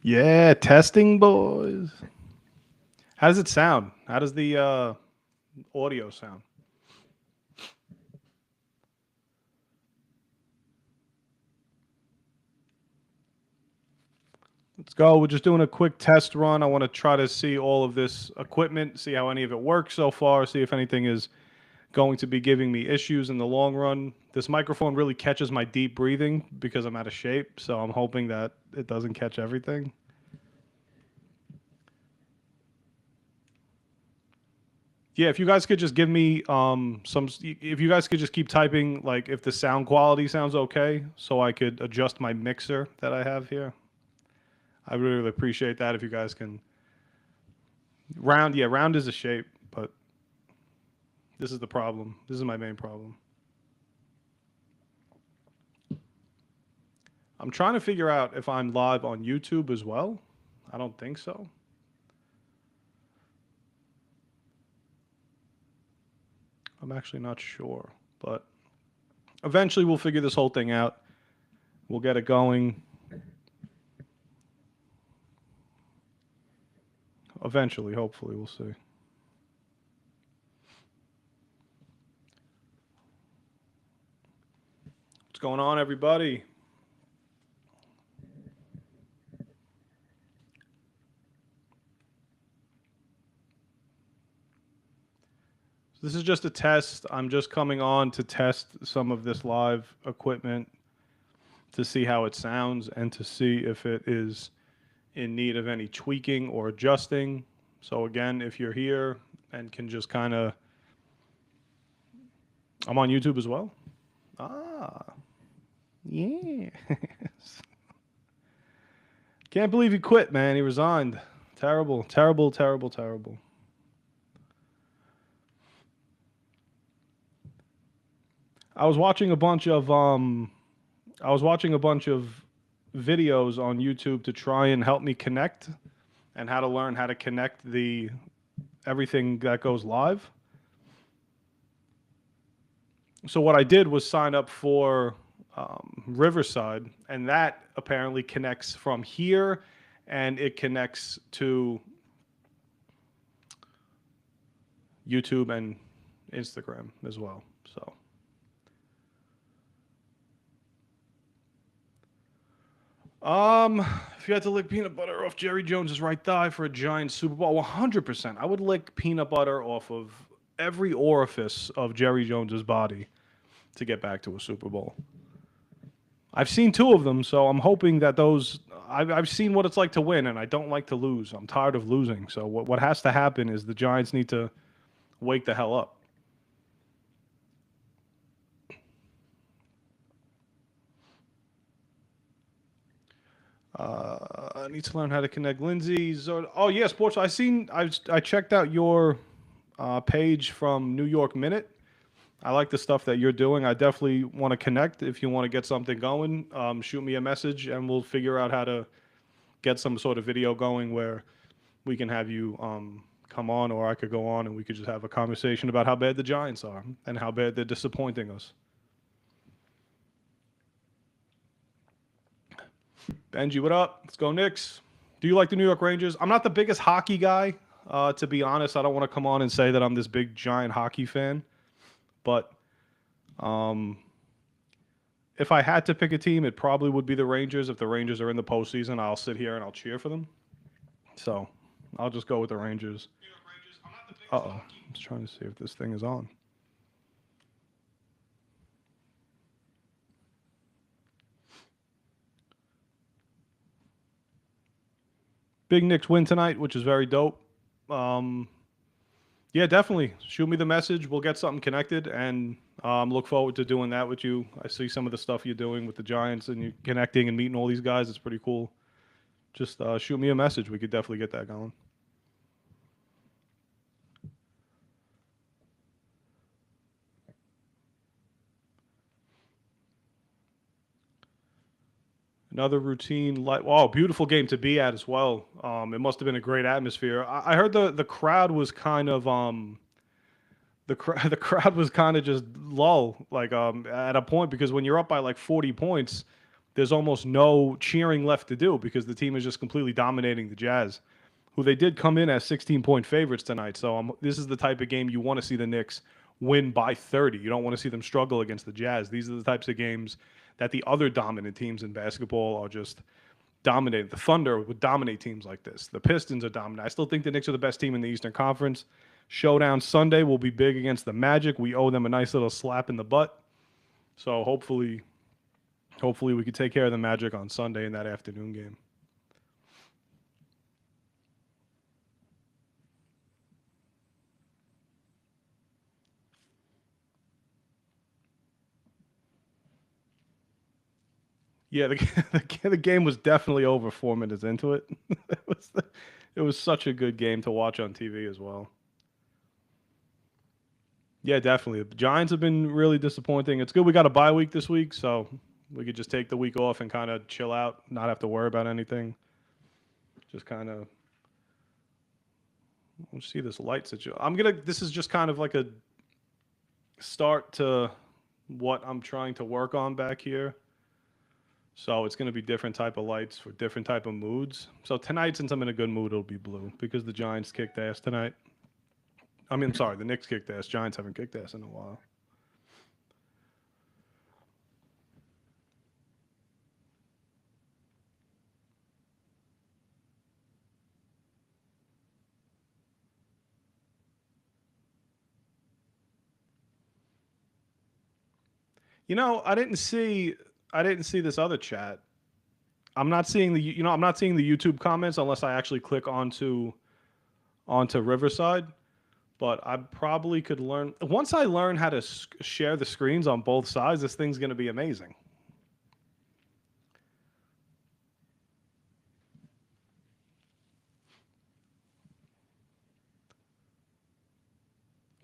Yeah, testing boys. How does it sound? How does the audio sound? Let's go. We're just doing a quick test run. I want to try to see all of this equipment, see how any of it works so far, see if anything is going to be giving me issues in the long run. This microphone really catches my deep breathing because I'm out of shape, so I'm hoping that it doesn't catch everything. Yeah, if you guys could just give me if you guys could just keep typing like if the sound quality sounds okay, so I could adjust my mixer that I have here. I really appreciate that if you guys can round. Yeah, round is a shape, but this is the problem. This is my main problem. I'm trying to figure out if I'm live on YouTube as well. I don't think so. I'm actually not sure, but eventually we'll figure this whole thing out. We'll get it going. Eventually, hopefully, we'll see. What's going on, everybody? This is just a test. I'm just coming on to test some of this live equipment to see how it sounds and to see if it is in need of any tweaking or adjusting. So again, if you're here and can just kind of, I'm on YouTube as well. Ah, yeah. Can't believe he quit, man. He resigned. Terrible, terrible, terrible, terrible. I was watching a bunch of I was watching a bunch of videos on YouTube to try and help me connect and how to learn how to connect the everything that goes live. So what I did was sign up for Riverside, and that apparently connects from here, and it connects to YouTube and Instagram as well. So if you had to lick peanut butter off Jerry Jones's right thigh for a giant Super Bowl, 100%. I would lick peanut butter off of every orifice of Jerry Jones's body to get back to a Super Bowl. I've seen two of them, so I'm hoping that those. I've seen what it's like to win, and I don't like to lose. I'm tired of losing. So what has to happen is the Giants need to wake the hell up. I need to learn how to connect Lindsay's. Oh yeah, sports. I checked out your page from New York Minute. I like the stuff that you're doing. I definitely want to connect. If you want to get something going, shoot me a message, and we'll figure out how to get some sort of video going where we can have you come on, or I could go on, and we could just have a conversation about how bad the Giants are and how bad they're disappointing us. Benji, what up? Let's go Knicks. Do you like the New York Rangers? I'm not the biggest hockey guy, to be honest. I don't want to come on and say that I'm this big giant hockey fan, but um, if I had to pick a team, it probably would be the Rangers. If the Rangers are in the postseason, I'll sit here and I'll cheer for them. So I'll just go with the Rangers. Uh oh. I'm just trying to see if this thing is on. Big Knicks win tonight, which is very dope. Um, yeah, definitely. Shoot me the message. We'll get something connected, and look forward to doing that with you. I see some of the stuff you're doing with the Giants and you connecting and meeting all these guys. It's pretty cool. Just shoot me a message. We could definitely get that going. Another routine, like oh, beautiful game to be at as well. It must have been a great atmosphere. I heard the crowd was kind of the crowd was kind of just lull like at a point because when you're up by like 40 points, there's almost no cheering left to do because the team is just completely dominating the Jazz, who they did come in as 16-point favorites tonight. So this is the type of game you want to see the Knicks win by 30. You don't want to see them struggle against the Jazz. These are the types of games that the other dominant teams in basketball are just dominating. The Thunder would dominate teams like this. The Pistons are dominant. I still think the Knicks are the best team in the Eastern Conference. Showdown Sunday will be big against the Magic. We owe them a nice little slap in the butt. So hopefully we could take care of the Magic on Sunday in that afternoon game. Yeah, the game was definitely over 4 minutes into it. It was such a good game to watch on TV as well. Yeah, definitely. The Giants have been really disappointing. It's good we got a bye week this week, so we could just take the week off and kind of chill out, not have to worry about anything. Just kind of let's see this light situation. This is just kind of like a start to what I'm trying to work on back here. So it's going to be different type of lights for different type of moods. So tonight, since I'm in a good mood, it'll be blue because the Giants kicked ass tonight. I mean, I'm sorry, the Knicks kicked ass. Giants haven't kicked ass in a while. You know, I didn't see this other chat. I'm not seeing the YouTube comments unless I actually click onto Riverside. But I probably could learn once I learn how to share the screens on both sides. This thing's going to be amazing.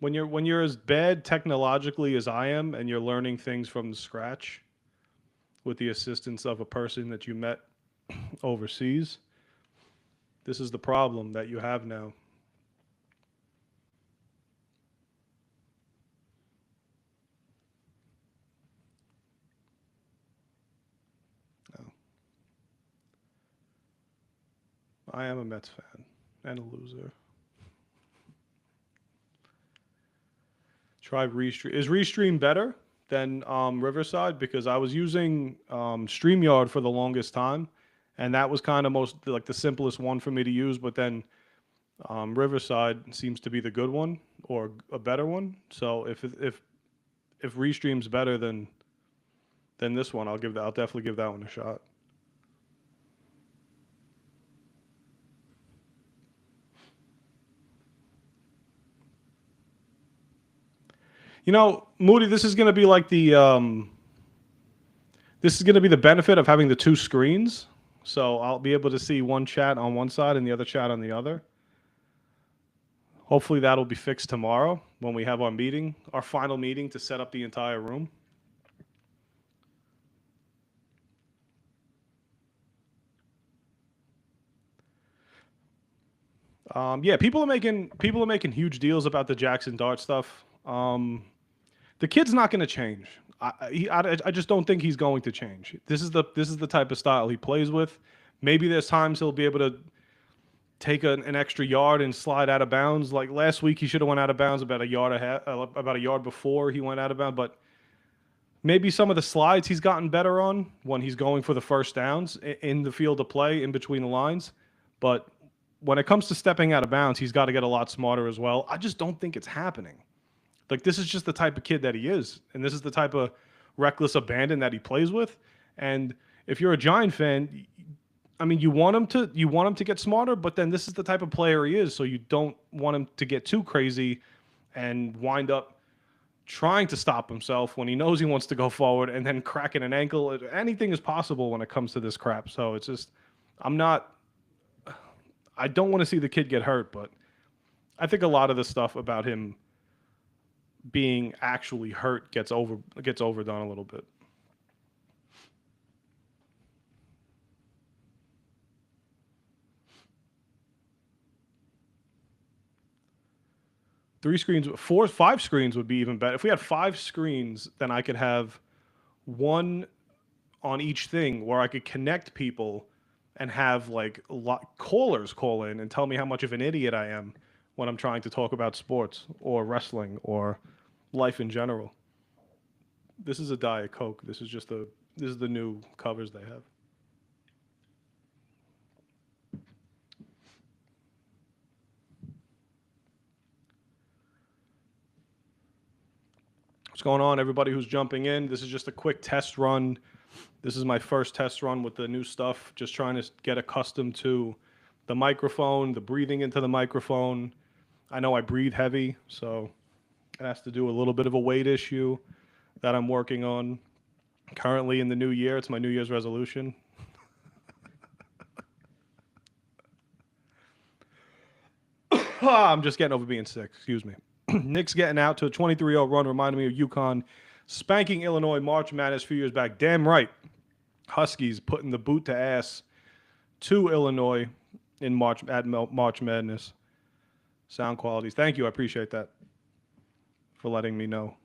When you're as bad technologically as I am, and you're learning things from scratch with the assistance of a person that you met overseas, this is the problem that you have now. No, I am a Mets fan and a loser. Try Restream. Is Restream better than Riverside? Because I was using StreamYard for the longest time, and that was kind of most like the simplest one for me to use. But then Riverside seems to be the good one or a better one. So if Restream's better than this one, I'll definitely give that one a shot. You know, Moody, this is going to be the benefit of having the two screens. So I'll be able to see one chat on one side and the other chat on the other. Hopefully that'll be fixed tomorrow when we have our final meeting to set up the entire room. Yeah, people are making huge deals about the Jackson Dart stuff. The kid's not going to change. I just don't think he's going to change. This is the type of style he plays with. Maybe there's times he'll be able to take an extra yard and slide out of bounds. Like last week, he should have went out of bounds about a yard before he went out of bounds. But maybe some of the slides he's gotten better on when he's going for the first downs in the field of play in between the lines. But when it comes to stepping out of bounds, he's got to get a lot smarter as well. I just don't think it's happening. Like this is just the type of kid that he is, and this is the type of reckless abandon that he plays with. And if you're a Giant fan, I mean, you want him to get smarter, but then this is the type of player he is, so you don't want him to get too crazy and wind up trying to stop himself when he knows he wants to go forward and then cracking an ankle. Anything is possible when it comes to this crap. So it's just, I'm not, I don't want to see the kid get hurt, but I think a lot of the stuff about him being actually hurt gets overdone a little bit. Three screens, four, five screens would be even better. If we had five screens, then I could have one on each thing where I could connect people and have like callers call in and tell me how much of an idiot I am when I'm trying to talk about sports or wrestling or life in general. This is a Diet Coke. This is the new covers they have. What's going on, everybody who's jumping in? This is just a quick test run. This is my first test run with the new stuff. Just trying to get accustomed to the microphone, the breathing into the microphone. I know I breathe heavy, so it has to do a little bit of a weight issue that I'm working on. Currently in the new year, it's my New Year's resolution. I'm just getting over being sick. Excuse me. Knicks getting out to a 23-0 run reminded me of UConn spanking Illinois March Madness a few years back. Damn right. Huskies putting the boot to ass to Illinois in March Madness. Sound qualities. Thank you. I appreciate that for letting me know.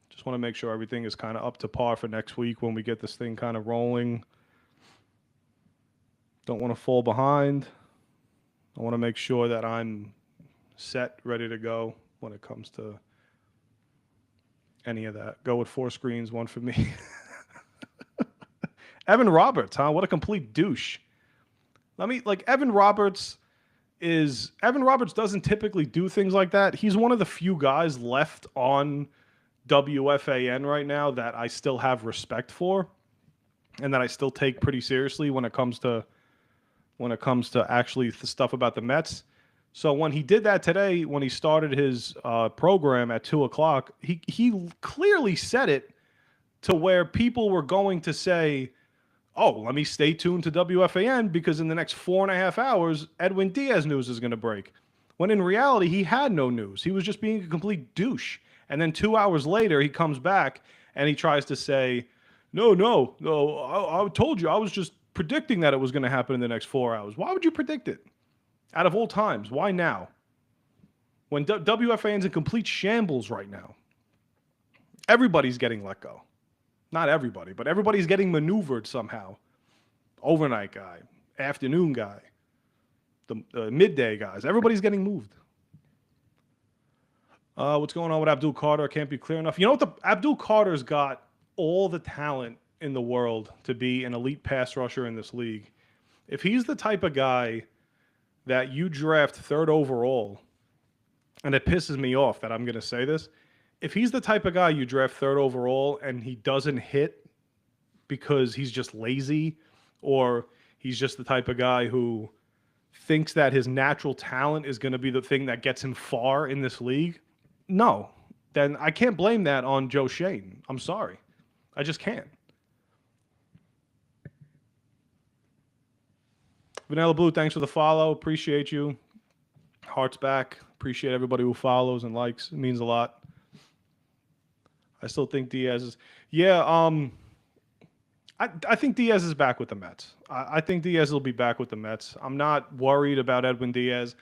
Just want to make sure everything is kind of up to par for next week when we get this thing kind of rolling. Don't want to fall behind. I want to make sure that I'm set, ready to go when it comes to any of that. Go with 4 screens, one for me. Evan Roberts, huh? What a complete douche. Evan Roberts doesn't typically do things like that. He's one of the few guys left on WFAN right now that I still have respect for and that I still take pretty seriously when it comes to actually the stuff about the Mets. So when he did that today, when he started his program at 2:00, he clearly said it to where people were going to say, oh, let me stay tuned to WFAN because in the next 4.5 hours, Edwin Diaz news is going to break. When in reality, he had no news. He was just being a complete douche. And then 2 hours later, he comes back and he tries to say, no, I told you, I was just predicting that it was going to happen in the next 4 hours. Why would you predict it? Out of all times, why now? When WFAN's in complete shambles right now. Everybody's getting let go. Not everybody, but everybody's getting maneuvered somehow. Overnight guy, afternoon guy, the midday guys. Everybody's getting moved. What's going on with Abdul Carter? Can't be clear enough. You know what? Abdul Carter's got all the talent in the world to be an elite pass rusher in this league. If he's the type of guy that you draft 3rd overall, and it pisses me off that I'm going to say this, if he's the type of guy you draft 3rd overall and he doesn't hit because he's just lazy or he's just the type of guy who thinks that his natural talent is going to be the thing that gets him far in this league, no, then I can't blame that on Joe Shane. I'm sorry. I just can't. Vanilla Blue, thanks for the follow. Appreciate you. Hearts back. Appreciate everybody who follows and likes. It means a lot. I still think Diaz is... Yeah, I think Diaz is back with the Mets. I think Diaz will be back with the Mets. I'm not worried about Edwin Diaz.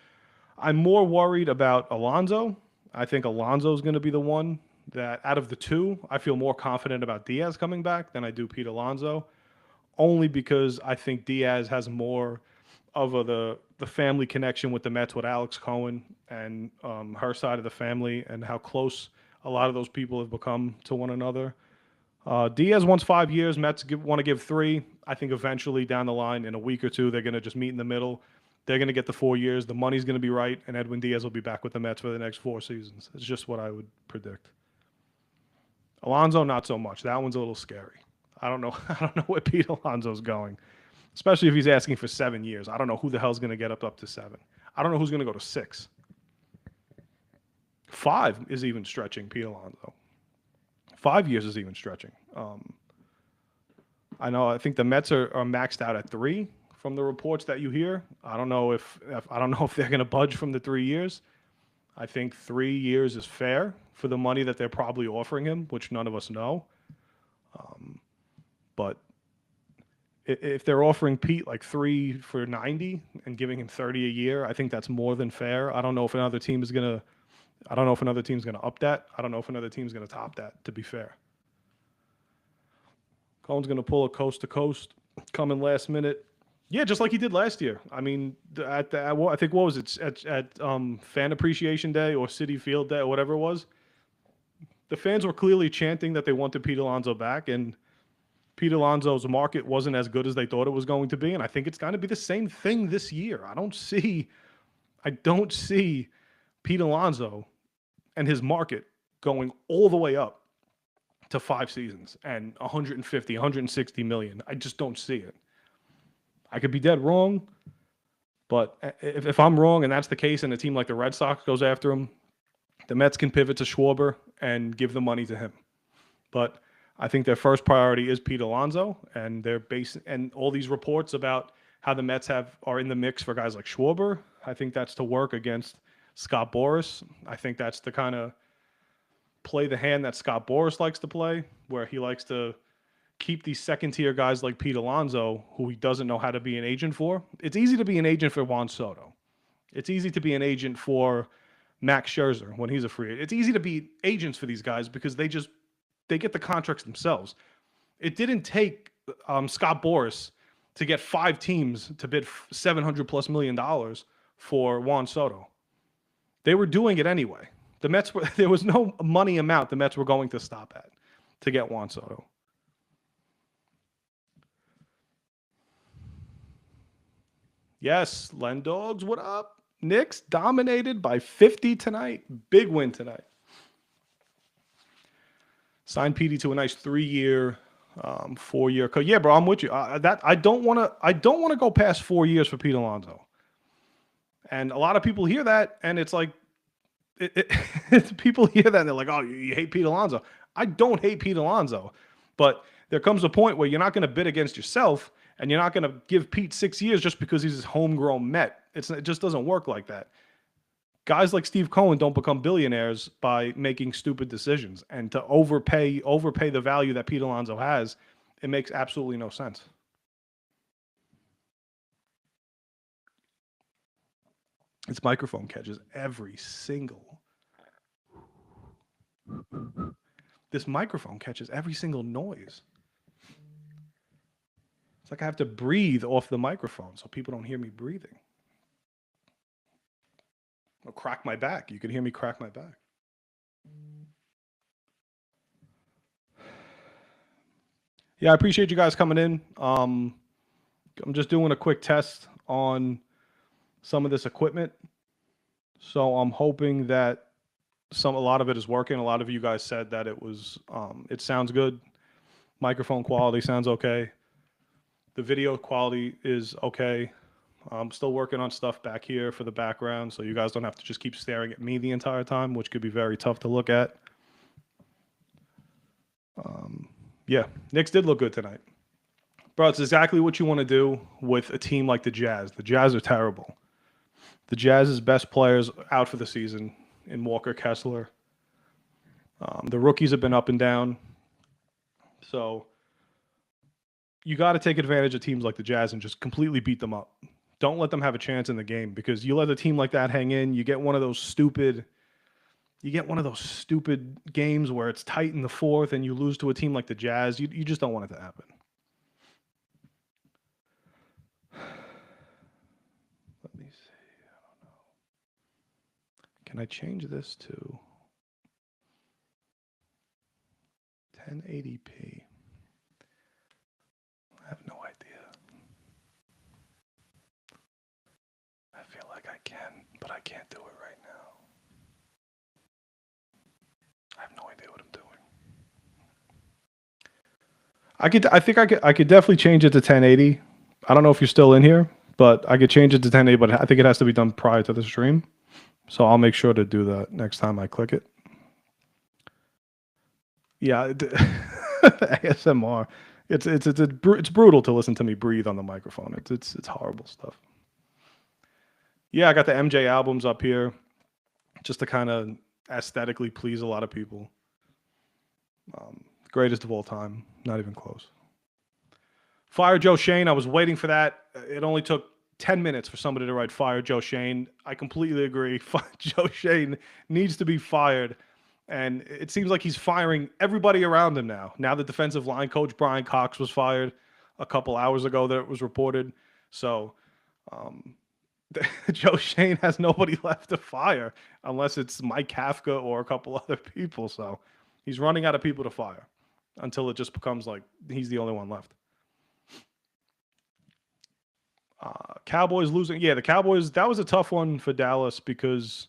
I'm more worried about Alonso. I think Alonso is going to be the one that, out of the two, I feel more confident about Diaz coming back than I do Pete Alonso, only because I think Diaz has more of the family connection with the Mets, with Alex Cohen and her side of the family, and how close a lot of those people have become to one another. Diaz wants 5 years. Mets want to give 3. I think eventually down the line, in a week or two, they're going to just meet in the middle. They're going to get the 4 years. The money's going to be right, and Edwin Diaz will be back with the Mets for the next 4 seasons. It's just what I would predict. Alonso, not so much. That one's a little scary. I don't know. I don't know where Pete Alonso's going, especially if he's asking for 7 years. I don't know who the hell's going to get up to 7. I don't know who's going to go to 6. 5 is even stretching Pete Alonso. 5 years is even stretching. I think the Mets are maxed out at 3 from the reports that you hear. I don't know if they're going to budge from the 3 years. I think 3 years is fair for the money that they're probably offering him, which none of us know. But if they're offering Pete like 3 for 90 and giving him 30 a year, I think that's more than fair. I don't know if another team is going to up that. I don't know if another team's going to top that, to be fair. Cohen's going to pull a coast to coast, come in last minute. Yeah, just like he did last year. I mean, I think what was it at Fan Appreciation Day or City Field Day or whatever it was. The fans were clearly chanting that they wanted Pete Alonso back, and Pete Alonso's market wasn't as good as they thought it was going to be, and I think it's going to be the same thing this year. I don't see Pete Alonso and his market going all the way up to 5 seasons and 150, 160 million. I just don't see it. I could be dead wrong, but if I'm wrong and that's the case and a team like the Red Sox goes after him, the Mets can pivot to Schwarber and give the money to him. But I think their first priority is Pete Alonso, and they're based and all these reports about how the Mets are in the mix for guys like Schwarber. I think that's to work against Scott Boras. I think that's to kind of play the hand that Scott Boras likes to play, where he likes to keep these second-tier guys like Pete Alonso, who he doesn't know how to be an agent for. It's easy to be an agent for Juan Soto. It's easy to be an agent for Max Scherzer when he's a free agent. It's easy to be agents for these guys because they get the contracts themselves. It didn't take Scott Boras to get 5 teams to bid $700+ million for Juan Soto. They were doing it anyway. The Mets there was no money amount the Mets were going to stop at to get Juan Soto. Yes, Len Dogs, what up? Knicks dominated by 50 tonight. Big win tonight. Signed PD to a nice 3-year, 4-year. Yeah, bro, I'm with you. I don't want to go past 4 years for Pete Alonso. And a lot of people hear that, and it's like, people hear that and they're like, "Oh, you hate Pete Alonso." I don't hate Pete Alonso, but there comes a point where you're not going to bid against yourself, and you're not going to give Pete 6 years just because he's his homegrown Met. It just doesn't work like that. Guys like Steve Cohen don't become billionaires by making stupid decisions, and to overpay the value that Pete Alonso has, it makes absolutely no sense. Its microphone catches every single. This microphone catches every single noise. It's like I have to breathe off the microphone so people don't hear me breathing. I'll crack my back. You can hear me crack my back. Yeah, I appreciate you guys coming in. I'm just doing a quick test on some of this equipment. So I'm hoping that a lot of it is working. A lot of you guys said that it sounds good. Microphone quality sounds okay. The video quality is okay. I'm still working on stuff back here for the background, so you guys don't have to just keep staring at me the entire time, which could be very tough to look at. Yeah, Knicks did look good tonight. Bro, it's exactly what you want to do with a team like the Jazz. The Jazz are terrible. The Jazz's best players out for the season in Walker Kessler. The rookies have been up and down. So you got to take advantage of teams like the Jazz and just completely beat them up. Don't let them have a chance in the game, because you let a team like that hang in, you get one of those stupid games where it's tight in the fourth and you lose to a team like the Jazz. You just don't want it to happen. Let me see. I don't know. Can I change this to 1080p? I have no idea. I feel like I can, but I can't do it right now. I have no idea what I'm doing. I could definitely change it to 1080. I don't know if you're still in here, but I could change it to 1080, but I think it has to be done prior to the stream. So I'll make sure to do that next time I click it. Yeah, ASMR. It's brutal to listen to me breathe on the microphone. It's horrible stuff. Yeah, I got the MJ albums up here just to kind of aesthetically please a lot of people. Greatest of all time, not even close. Fire Joe Shane, I was waiting for that. It only took 10 minutes for somebody to write fire Joe Shane. I completely agree. Joe Shane needs to be fired. And it seems like he's firing everybody around him now. Now the defensive line coach, Brian Cox, was fired a couple hours ago that it was reported. So Joe Shane has nobody left to fire unless it's Mike Kafka or a couple other people. So he's running out of people to fire until it just becomes like he's the only one left. Cowboys losing. Yeah, the Cowboys, that was a tough one for Dallas because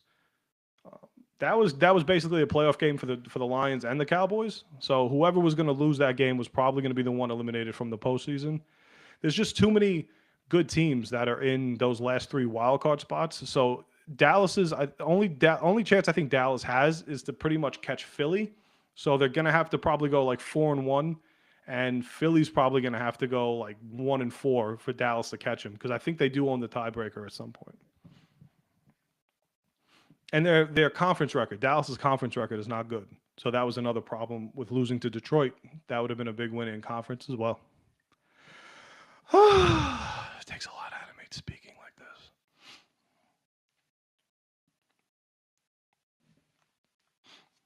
that was basically a playoff game for the Lions and the Cowboys. So whoever was going to lose that game was probably going to be the one eliminated from the postseason. There's just too many good teams that are in those last 3 wild card spots. So Dallas's only chance I think Dallas has is to pretty much catch Philly. So they're going to have to probably go like 4-1, and Philly's probably going to have to go like 1-4 for Dallas to catch him because I think they do own the tiebreaker at some point. And their conference record, Dallas's conference record is not good. So that was another problem with losing to Detroit. That would have been a big win in conference as well. It takes a lot out of me speaking like this.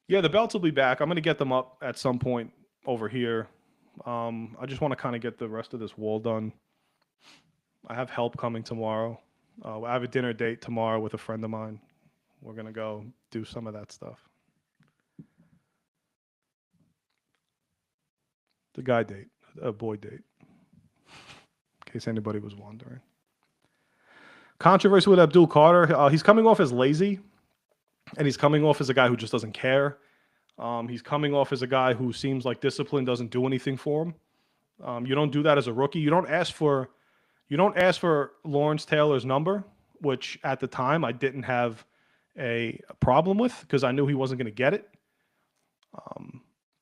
Yeah, the belts will be back. I'm going to get them up at some point over here. I just want to kind of get the rest of this wall done. I have help coming tomorrow. I have a dinner date tomorrow with a friend of mine. We're going to go do some of that stuff. The guy date, a boy date. In case anybody was wondering. Controversy with Abdul Carter. He's coming off as lazy, and he's coming off as a guy who just doesn't care. He's coming off as a guy who seems like discipline doesn't do anything for him. You don't do that as a rookie. You don't ask for Lawrence Taylor's number, which at the time I didn't have a problem with because I knew he wasn't going to get it.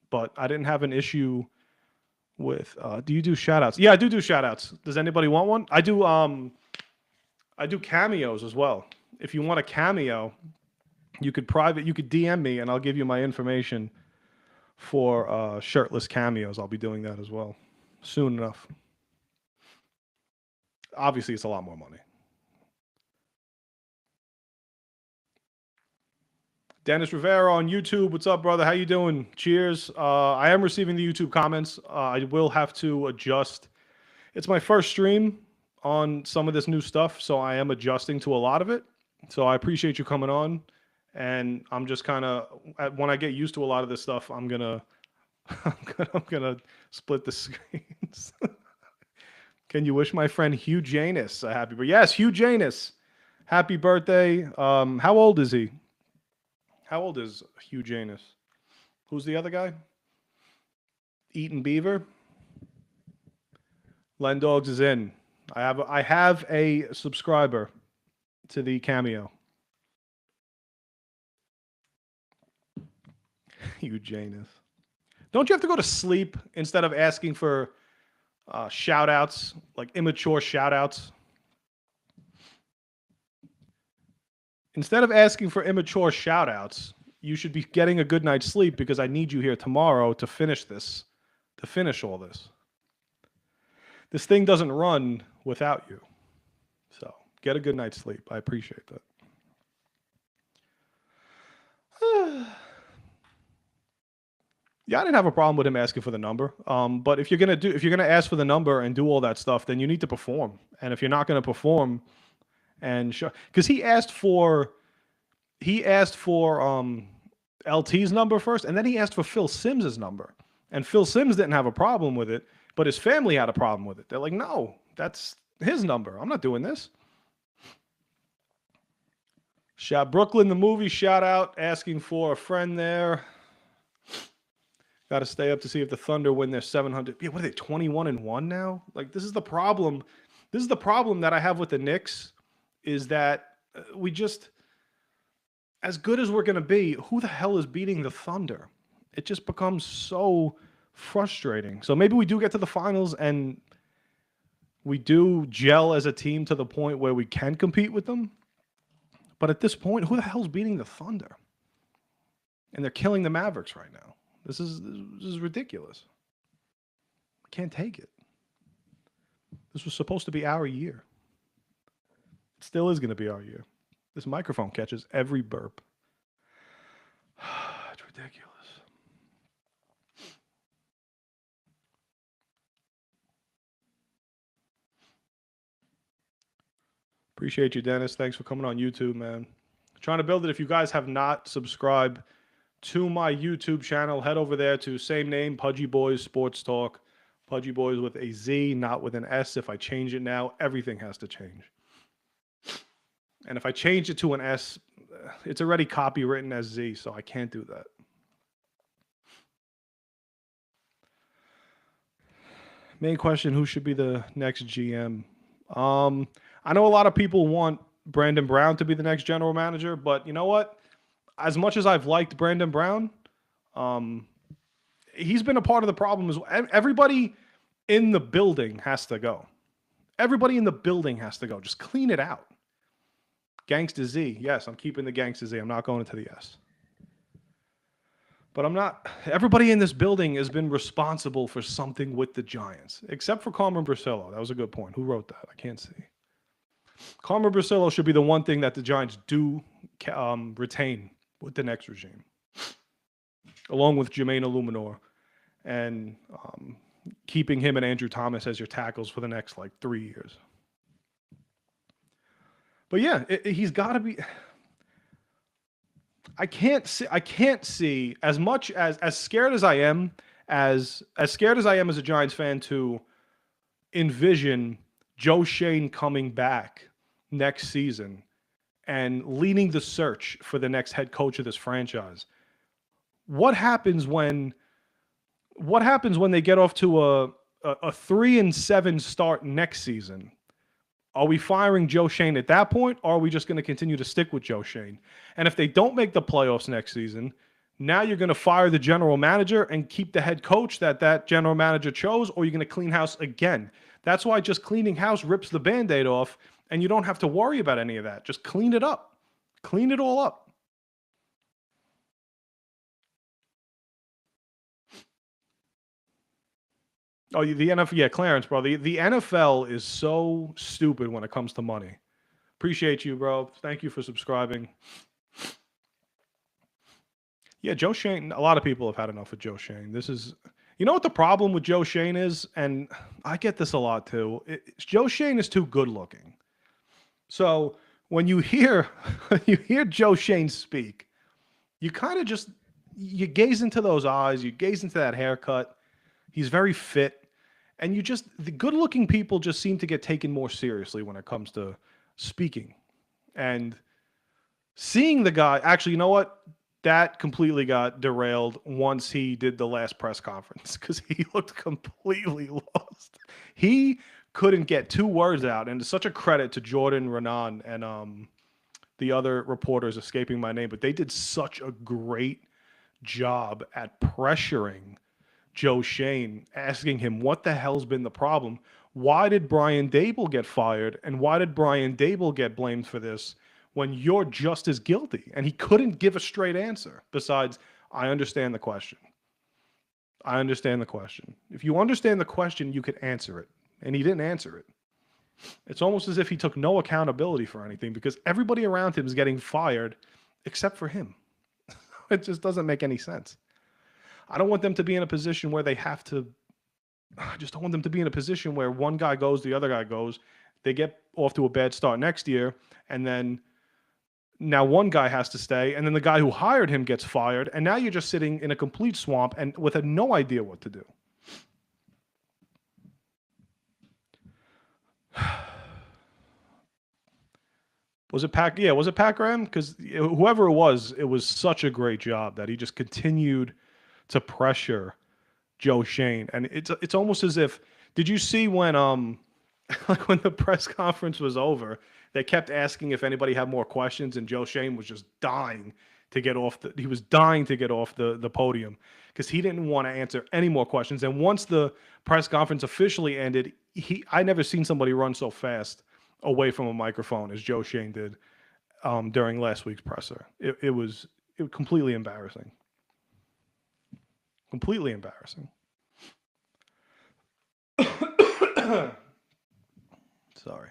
But I didn't have an issue with. Do you do shout outs? Yeah, I do shout outs. Does anybody want one? I do cameos as well. If you want a cameo, you could DM me and I'll give you my information for shirtless cameos. I'll be doing that as well soon enough. Obviously, it's a lot more money. Dennis Rivera on YouTube. What's up, brother? How you doing? Cheers. I am receiving the YouTube comments. I will have to adjust. It's my first stream on some of this new stuff, so I am adjusting to a lot of it. So I appreciate you coming on. And I'm just kind of, when I get used to a lot of this stuff, I'm gonna split the screens. Can you wish my friend Hugh Janus a happy birthday? Yes, Hugh Janus, happy birthday. How old is he? How old is Hugh Janus? Who's the other guy? Eaton Beaver. Len Dogs is in. I have a subscriber to the cameo. Hugh Janus. Don't you have to go to sleep instead of asking for shout outs, like immature shout outs? Instead of asking for immature shout outs, you should be getting a good night's sleep because I need you here tomorrow to finish this, to finish all this. This thing doesn't run without you. So get a good night's sleep. I appreciate that. Yeah, I didn't have a problem with him asking for the number. But if you're gonna ask for the number and do all that stuff, then you need to perform. And if you're not gonna perform, and show, because he asked for LT's number first, and then he asked for Phil Sims's number, and Phil Simms didn't have a problem with it, but his family had a problem with it. They're like, no, that's his number. I'm not doing this. Shout Brooklyn the movie shout out, asking for a friend there. Got to stay up to see if the Thunder win their 700. Yeah, what are they, 21-1 now? Like, this is the problem. This is the problem that I have with the Knicks, is that we just, as good as we're going to be, who the hell is beating the Thunder? It just becomes so frustrating. So maybe we do get to the finals and we do gel as a team to the point where we can compete with them. But at this point, who the hell's beating the Thunder? And they're killing the Mavericks right now. This is ridiculous. I can't take it. This was supposed to be our year. It still is going to be our year. This microphone catches every burp. It's Appreciate you, Dennis. Thanks for coming on YouTube, man. Trying to build it. If you guys have not subscribed to my YouTube channel, head over there to same name, Pudgy Boys Sports Talk. Pudgy Boys with a Z, not with an S. If I change it now, everything has to change. And if I change it to an S, it's already copywritten as Z, so I can't do that. Main question, who should be the next GM? I know a lot of people want Brandon Brown to be the next general manager, but you know what? As much as I've liked Brandon Brown, he's been a part of the problem as well. Everybody in the building has to go. Everybody in the building has to go. Just clean it out. Gangsta Z. Yes, I'm keeping the Gangsta Z. I'm not going into the S. But I'm not. Everybody in this building has been responsible for something with the Giants, except for Carmen Brasillo. That was a good point. Who wrote that? I can't see. Carmen Brasillo should be the one thing that the Giants do retain with the next regime, along with Jermaine Illuminor, and keeping him and Andrew Thomas as your tackles for the next like 3 years. But yeah, he's got to be. I can't see as much as scared as I am as scared as I am as a Giants fan to envision Joe Shane coming back next season and leading the search for the next head coach of this franchise. What happens when they get off to a 3-7 start next season? Are we firing Joe Shane at that point, or are we just going to continue to stick with Joe Shane? And if they don't make the playoffs next season, now you're going to fire the general manager and keep the head coach that general manager chose, or you're going to clean house again. That's why just cleaning house rips the Band-Aid off, and you don't have to worry about any of that. Just clean it up. Clean it all up. Oh, the NFL, yeah, Clarence, bro. The NFL is so stupid when it comes to money. Appreciate you, bro. Thank you for subscribing. Yeah, Joe Shane, a lot of people have had enough of Joe Shane. You know what the problem with Joe Shane is? And I get this a lot too. Joe Shane is too good looking. So when you hear Joe Shane speak, you kind of just, you gaze into those eyes, you gaze into that haircut. He's very fit. And the good-looking people just seem to get taken more seriously when it comes to speaking. And seeing the guy, actually, you know what? That completely got derailed once he did the last press conference because he looked completely lost. He couldn't get 2 words out, and it's such a credit to Jordan Renan and the other reporters, escaping my name, but they did such a great job at pressuring Joe Shane, asking him what the hell's been the problem. Why did Brian Dable get fired? And why did Brian Dable get blamed for this when you're just as guilty? And he couldn't give a straight answer besides, I understand the question. I understand the question. If you understand the question, you could answer it. And he didn't answer it. It's almost as if he took no accountability for anything because everybody around him is getting fired except for him. It just doesn't make any sense. I don't want them to be in a position where they have to. I just don't want them to be in a position where one guy goes, the other guy goes. They get off to a bad start next year, and then now one guy has to stay, and then the guy who hired him gets fired, and now you're just sitting in a complete swamp and with no idea what to do. Was it Pat? Yeah, was it Pat Graham? Because whoever it was such a great job that he just continued to pressure Joe Shane. And it's almost as if, did you see when like when the press conference was over, they kept asking if anybody had more questions, and Joe Shane was just dying to get off the podium because he didn't want to answer any more questions. And once the press conference officially ended, I never seen somebody run so fast away from a microphone as Joe Shane did during last week's presser. It was completely embarrassing. Completely embarrassing. Sorry.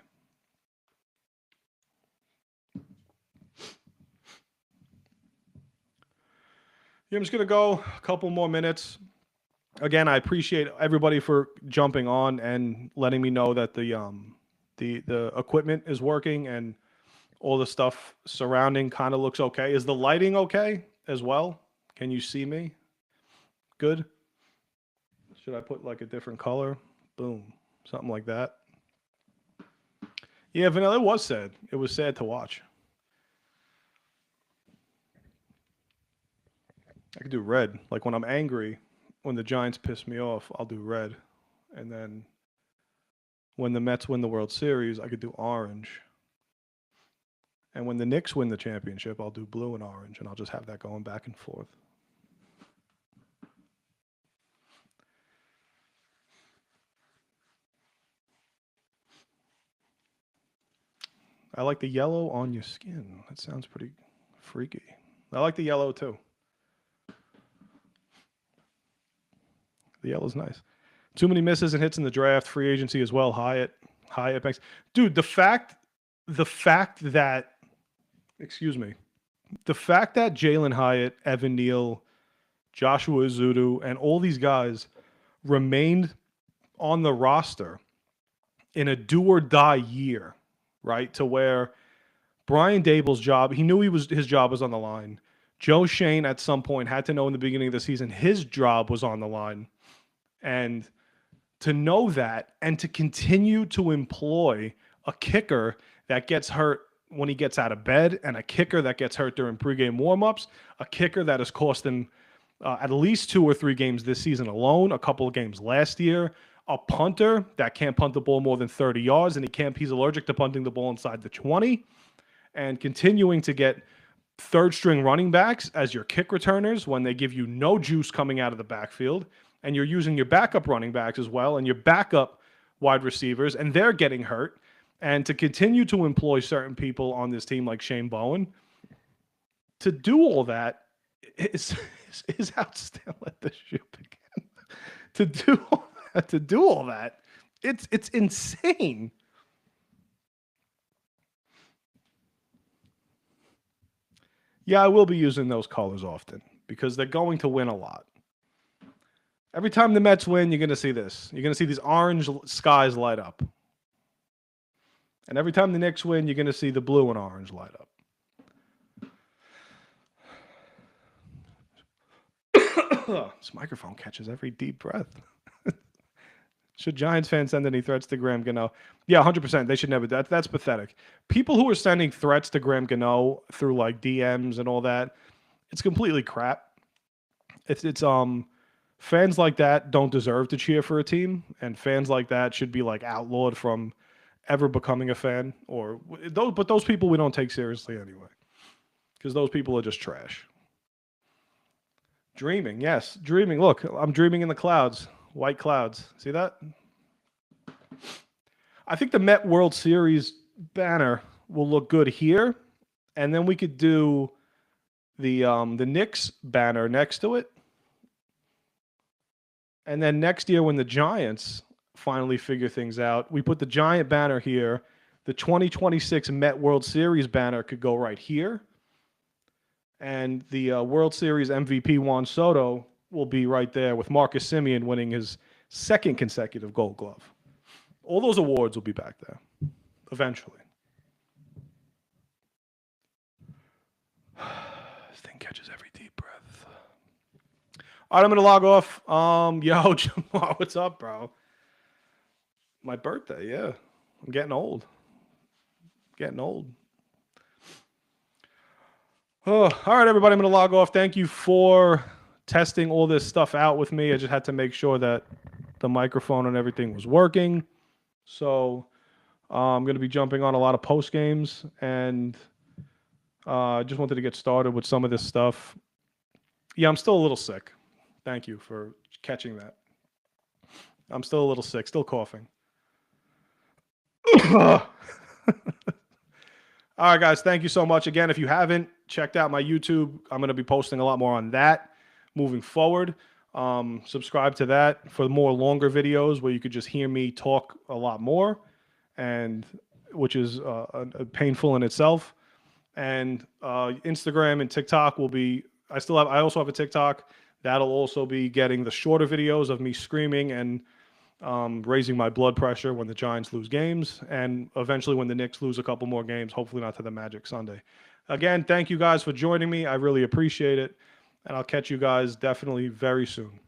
Yeah, I'm just going to go a couple more minutes. Again, I appreciate everybody for jumping on and letting me know that the the equipment is working and all the stuff surrounding kind of looks okay. Is the lighting okay as well? Can you see me? Good. Should I put like a different color? Boom. Something like that. Yeah, Vanilla, it was sad. It was sad to watch. I could do red. Like when I'm angry, when the Giants piss me off, I'll do red. And then when the Mets win the World Series, I could do orange. And when the Knicks win the championship, I'll do blue and orange, and I'll just have that going back and forth. I like the yellow on your skin. That sounds pretty freaky. I like the yellow too. The yellow's nice. Too many misses and hits in the draft, free agency as well. Hyatt banks. Dude, the fact that Jalen Hyatt, Evan Neal, Joshua Azudu, and all these guys remained on the roster in a do or die year, right? To where Brian Dable's job, he knew his job was on the line. Joe Shane at some point had to know in the beginning of the season his job was on the line. And to know that and to continue to employ a kicker that gets hurt when he gets out of bed and a kicker that gets hurt during pregame warmups, a kicker that has cost him at least 2 or 3 games this season alone, a couple of games last year, a punter that can't punt the ball more than 30 yards, and he's allergic to punting the ball inside the 20, and continuing to get third-string running backs as your kick returners when they give you no juice coming out of the backfield, and you're using your backup running backs as well and your backup wide receivers, and they're getting hurt, and to continue to employ certain people on this team like Shane Bowen, to do all that is outstanding. Let the ship begin. to do all that, it's insane. Yeah, I will be using those colors often because they're going to win a lot. Every time the Mets win, you're going to see this. You're going to see these orange skies light up. And every time the Knicks win, you're going to see the blue and orange light up. This microphone catches every deep breath. Should Giants fans send any threats to Graham Gano? Yeah, 100%. They should never. That's pathetic. People who are sending threats to Graham Gano through like DMs and all that, it's completely crap. It's fans like that don't deserve to cheer for a team, and fans like that should be like outlawed from ever becoming a fan. But those people we don't take seriously anyway, because those people are just trash. Dreaming, yes, dreaming. Look, I'm dreaming in the clouds. White clouds. See that? I think the Met World Series banner will look good here, and then we could do the Knicks banner next to it. And then next year when the Giants finally figure things out, we put the Giant banner here. The 2026 Met World Series banner could go right here. And the World Series MVP Juan Soto will be right there with Marcus Semien winning his 2nd consecutive Gold Glove. All those awards will be back there eventually. This thing catches every deep breath. All right, I'm going to log off. Yo, Jamal, what's up, bro? My birthday, yeah. I'm getting old. Oh, all right, everybody, I'm going to log off. Thank you for testing all this stuff out with me. I just had to make sure that the microphone and everything was working. So I'm going to be jumping on a lot of post games, and I just wanted to get started with some of this stuff. Yeah, I'm still a little sick. Thank you for catching that. I'm still a little sick, still coughing. All right, guys, thank you so much. Again, if you haven't checked out my YouTube, I'm going to be posting a lot more on that moving forward. Subscribe to that for more longer videos where you could just hear me talk a lot more, and which is painful in itself. And Instagram and TikTok will be. I also have a TikTok that'll also be getting the shorter videos of me screaming and raising my blood pressure when the Giants lose games, and eventually when the Knicks lose a couple more games, hopefully not to the Magic Sunday. Again, thank you guys for joining me. I really appreciate it, and I'll catch you guys definitely very soon.